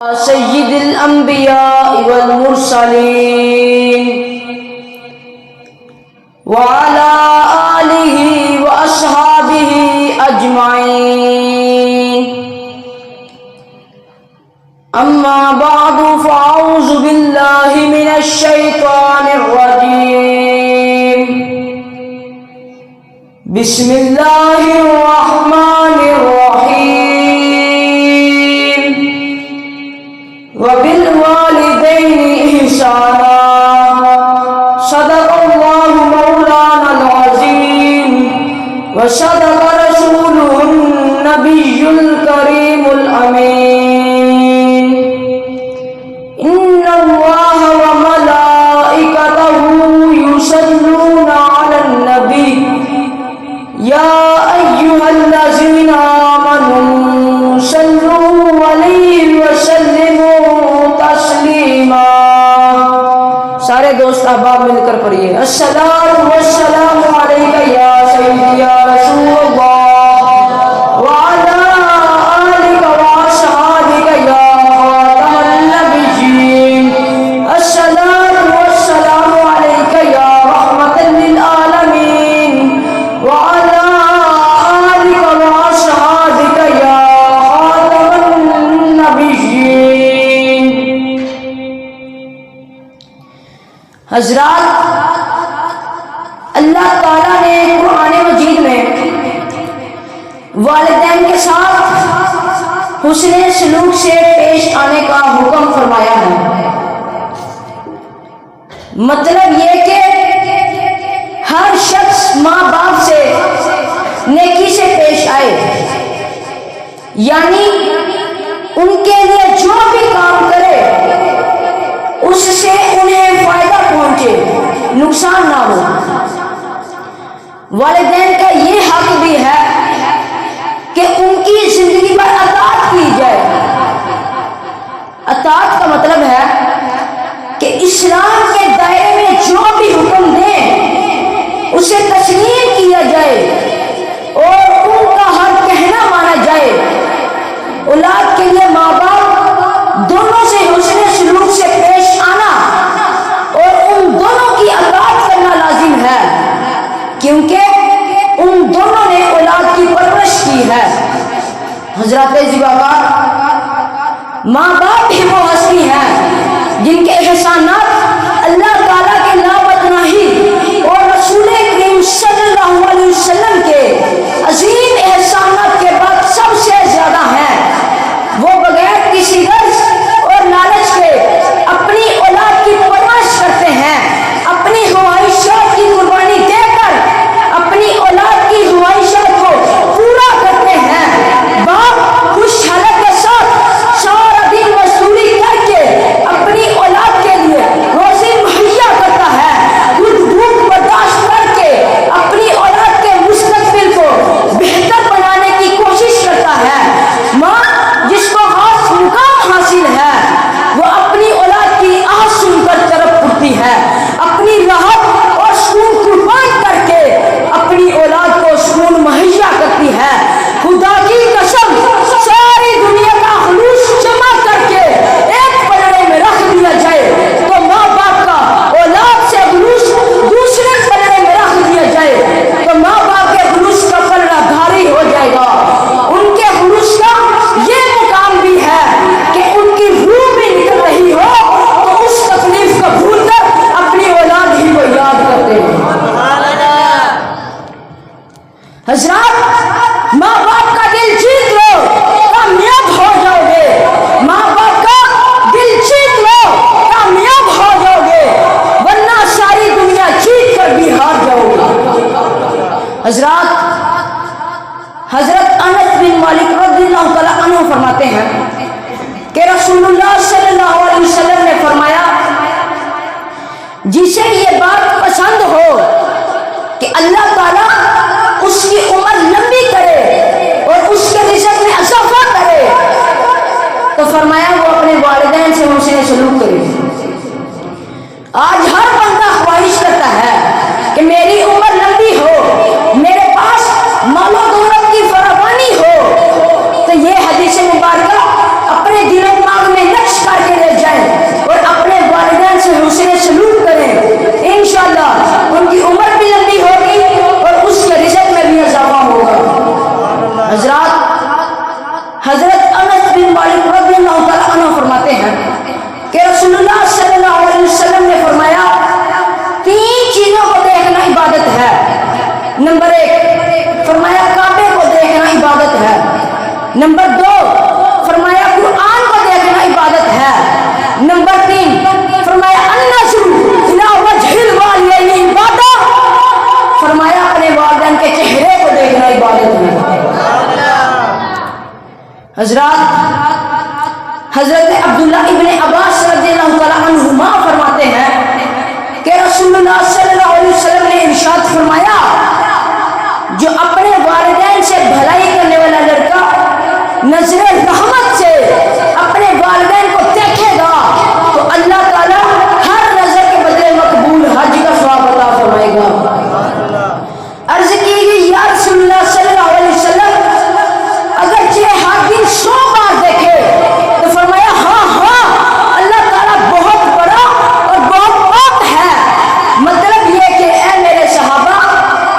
سید الانبیاء والمرسلین وعلى آلہ واصحابہ اجمعین اما بعد فاعوذ باللہ من الشیطان الرجیم بسم اللہ الرحمن الرحیم وبالوالدین احسانا صدق اللہ مولانا العظیم وصدق رسولہ النبی الکریم الامین ان اللہ وملائکتہ یصلون علی النبی یا ایہا الذین آمنوا صلوا علیہ وسلموا تسلیما۔ سارے دوست احباب مل کر پڑھیے الصلاۃ والسلام علیک یا سیدی یا رسول اللہ وعلی آلک واصحابک یا خاتم النبیین الصلاۃ والسلام علیک یا رحمۃ للعالمین وعلی آلک واصحابک یا خاتم النبیین۔ حضرات، اللہ تعالیٰ نے قرآن مجید میں والدین کے ساتھ حسن سلوک سے پیش آنے کا حکم فرمایا ہے۔ مطلب یہ کہ ہر شخص ماں باپ سے نیکی سے پیش آئے، یعنی ان کے لیے جو بھی کام کرے اس سے انہیں فائدہ پہنچے، نقصان نہ ہو۔ والدین کا یہ حق بھی ہے کہ ان کی زندگی پر اطاعت کی جائے۔ اطاعت کا مطلب ہے کہ اسلام کے دائرے میں جو بھی حکم دیں اسے تسلیم کیا جائے اور ان کا ہر کہنا مانا جائے۔ اولاد کے لیے ماں باپ دونوں سے حسن سلوک سے پیش آنا اور ان دونوں کی اطاعت کرنا لازم ہے، کیونکہ ان دونوں نے اولاد کی پرورش کی ہے۔ حضرات زبابات، ماں باپ بھی وہ ہستی ہیں جن کے احسانات اللہ تعالیٰ کے لامتناہی اور رسول کریم صلی اللہ علیہ وسلم کے عظیم احسانات کے بعد سب سے زیادہ ہیں۔ وہ بغیر کسی غرض اور لالچ کے اپنی اولاد کی پرورش کرتے ہیں، اپنی خواہشات کی قربانی دے کر اپنی اولاد کی خواہشات کو پورا کرتے ہیں۔ باپ خوش حالت کے ساتھ سارا دن مزدوری کر کے اپنی اولاد کے لیے روزی مہیا کرتا ہے، خود بھوک برداشت کر کے اپنی اولاد کے مستقبل کو بہتر بنانے کی کوشش کرتا ہے۔ ماں جس کو خاص مقام حاصل ہے وہ اپنی اولاد کی آواز سن کر طرف اٹھتی ہے، اپنی راحت اور سکون قربان کر کے اپنی اولاد کو سکون مہیا کرتی ہے۔ خدا کی قسم، ساری دنیا کا خلوص جمع کر کے ایک پلڑے میں رکھ دیا جائے تو ماں باپ کا اولاد سے خلوص دوسرے پلڑے میں رکھ دیا جائے تو ماں باپ کے خلوص کا پلڑا بھاری ہو جائے گا۔ ان کے خلوص کا یہ مقام بھی ہے کہ ان کی روح بھی نکل رہی ہو تو اس تکلیف کو بھول کر اپنی اولاد ہی کو یاد کرتے ہیں۔ حضرات، ماں باپ کا دل جیت لو، کامیاب ہو جاؤ گے۔ ماں باپ کا دل جیت لو، کامیاب ہو جاؤ گے، ورنہ ساری دنیا جیت کر بھی ہار جاؤ گے۔ حضرات، حضرت انس بن مالک رضی اللہ تعالیٰ عنہ فرماتے ہیں کہ رسول اللہ صلی اللہ علیہ وسلم نے فرمایا، جسے یہ بات پسند ہو کہ اللہ تعالیٰ اس کی عمر لمبی کرے اور اس کے رزق میں اضافہ کرے تو فرمایا وہ اپنے والدین سے حسن سلوک کرے۔ آج ہر بندہ خواہش کرتا ہے کہ میری عمر لمبی ہو، میرے پاس مال و دولت کی فراوانی ہو، تو یہ حدیث مبارکہ اپنے دل و دماغ میں عبداللہ ابن عباس رضی اللہ تعالیٰ عنہما فرماتے ہیں کہ رسول اللہ صلی اللہ علیہ وسلم نے ارشاد فرمایا جو اپنے والدین سے بھلائی کرنے والا لڑکا نظر رحمت سے اپنے والدین کو دیکھے گا تو اللہ تعالیٰ ہر نظر کے بدلے مقبول حج کا ثواب عطا فرمائے گا۔ عرض کی گئی یا رسول اللہ صلی اللہ علیہ وسلم اگرچہ ہر دن 100 بار دیکھے تو فرمایا ہاں اللہ تعالیٰ بہت بڑا اور بہت پاک ہے۔ مطلب یہ کہ اے میرے صحابہ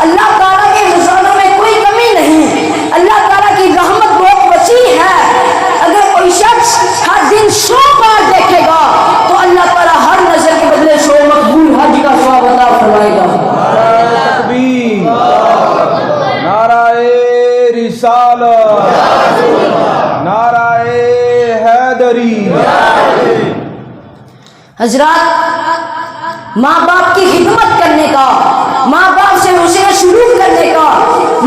اللہ تعالیٰ کے خزانوں میں کوئی کمی نہیں، اللہ تعالیٰ کی رحمت بہت وسیع ہے۔ اگر کوئی شخص ہر دن 100 بار دیکھے گا تو اللہ تعالیٰ ہر نظر کے بدلے 100 مقبول حج کا ثواب عطا فرمائے گا۔ نعرہ رسالت، نعرہ حیدری۔ حضرات ماں باپ کی خدمت کرنے کا، ماں باپ سے حسن سلوک کرنے کا،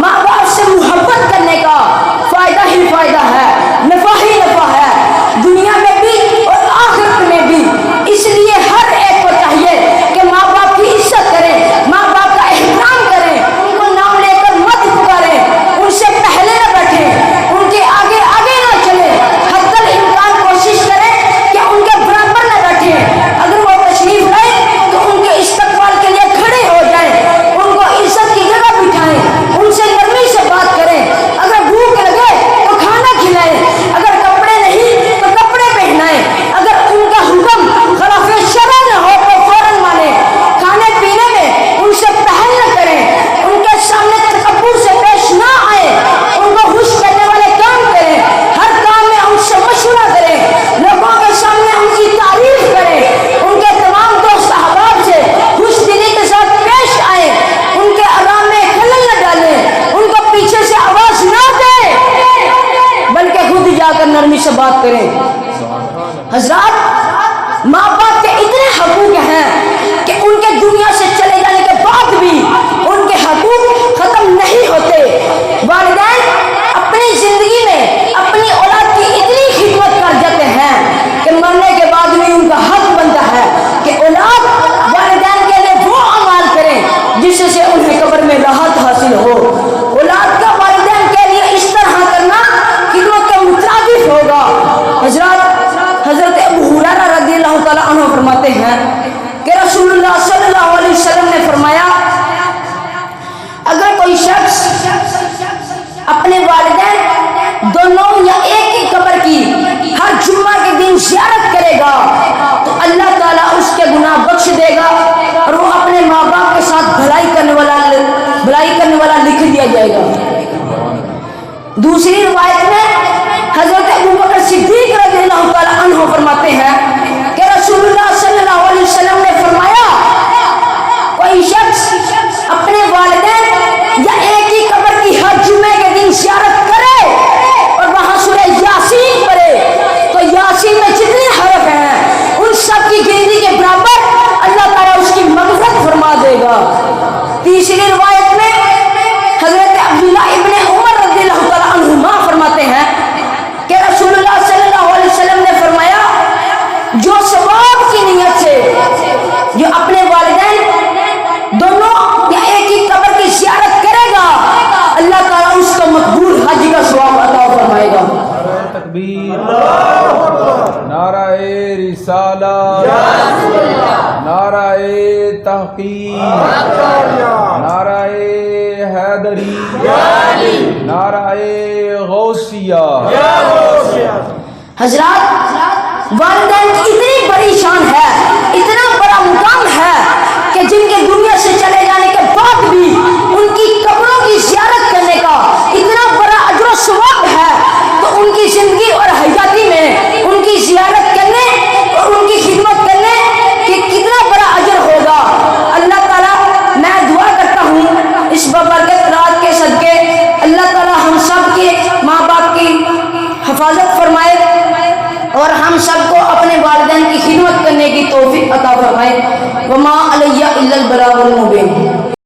ماں باپ سے محبت کرنے کا فائدہ ہی فائدہ ہے، نفع ہی نفع ہے، دنیا میں بھی اور آخرت میں بھی۔ اس لیے ہر ایک کو چاہیے کہ ماں باپ کی عزت کریں، ماں باپ کا احترام کریں، ان کو نام لے کر مت پکاریں، ان سے پہلے نہ بیٹھیں، ان کے آگے آگے نہ چلیں، حتی الامکان کوشش کریں کہ ان کے برابر نہ بیٹھیں۔ اگر وہ تشریف لائیں تو ان کے استقبال کے لیے کھڑے ہو جائیں، ان کو عزت کی جگہ بٹھائیں، ان سے نرمی سے بات کریں، اگر بھوک لگے تو کھانا کھلائیں، اگر کپڑے نہیں تو کپڑے پہنائیں، اگر ان کا حکم خلاف شرع نہ ہو تو فوراً مانیں، کھانے پینے میں ان سے پہل نہ کریں، ان کے سامنے تکبر سے پیش نہ آئیں، ان کو خوش کرنے والے کام کریں، ہر کام میں ان سے مشورہ کریں، لوگوں کے سامنے ان کی تعریف کریں، ان کے تمام دوست احباب سے خوش دلی کے ساتھ پیش آئیں، ان کے آرام میں خلل نہ ڈالیں، ان کو پیچھے سے آواز نہ دیں بلکہ خود جا کر نرمی سے بات کریں۔ حضرات ماں باپ کے اتنے حقوق ہیں کہ ان کے دنیا سے چلے جانے کے بعد بھی ان کے حقوق ختم نہیں ہوتے۔ والدین اپنی زندگی میں اپنی اولاد کی اتنی خدمت کر جاتے ہیں کہ مرنے کے بعد بھی ان کا حق بنتا ہے کہ اولاد والدین کے لیے وہ اعمال کریں جس سے انہیں قبر میں راحت حاصل ہو۔ اولاد کا والدین کے لیے اس طرح کرنا خدمت کا مترادف ہوگا۔ حضرت ابو ہریرہ رضی اللہ تعالیٰ عنہ فرماتے ہیں کہ رسول اللہ صلی اللہ علیہ وسلم نے فرمایا اگر کوئی شخص اپنے والدین دونوں یا ایک ہی قبر کی ہر جمعہ کے دن زیارت کرے گا تو اللہ تعالیٰ اس کے گناہ بخش دے گا اور وہ اپنے ماں باپ کے ساتھ بھلائی کرنے والا لکھ دیا جائے گا۔ دوسری روایت میں حضرت ابو بکر صدیق رضی اللہ تعالیٰ عنہ فرماتے ہیں کہ رسول اللہ صلی اللہ علیہ وسلم نے فرمایا کوئی شخص اپنے والدین یا ایک ہی قبر کی ہر جمعے کے دن زیارت کرے اور وہاں سورہ یاسین پڑھے تو یاسین میں جتنے حرف ہیں ان سب کی گنتی کے برابر اللہ تعالیٰ اس کی مغفرت فرما دے گا۔ تیسری روایت میں حضرت عبداللہ ابن عمر رضی اللہ تعالیٰ عنہما فرماتے ہیں کہ رسول اللہ صلی اللہ علیہ وسلم نے فرمایا جو ثواب کی نیت سے جو اپنے والدین دونوں یا ایک ہی قبر کی زیارت کرے گا اللہ تعالیٰ اس کو مقبول حج کا ثواب عطا فرمائے گا۔ تکبیر، نعرہ رسالت، نعرہ تحقیق، نعرہ حیدری، نعرہ غوثیہ۔ حضرات والدین کی اتنی بڑی شان ہے، اتنا بڑا مقام ہے کہ جن کے دنیا سے چلے جانے کے بعد بھی ان کی قبروں کی زیارت کرنے کا اتنا بڑا اجر و ثواب ہے تو ان کی زندگی اور حیاتی میں ان کی زیارت کرنے اور ان کی خدمت کرنے کہ کتنا بڑا اجر ہوگا۔ اللہ تعالیٰ میں دعا کرتا ہوں اس بابرکت رات کے صدقے اللہ تعالیٰ ہم سب کے ماں باپ کی حفاظت فرمائے اور ہم سب کو اپنے والدین کی خدمت کرنے کی توفیق عطا فرمائے۔ وما علیہ الا البلاغ المبین۔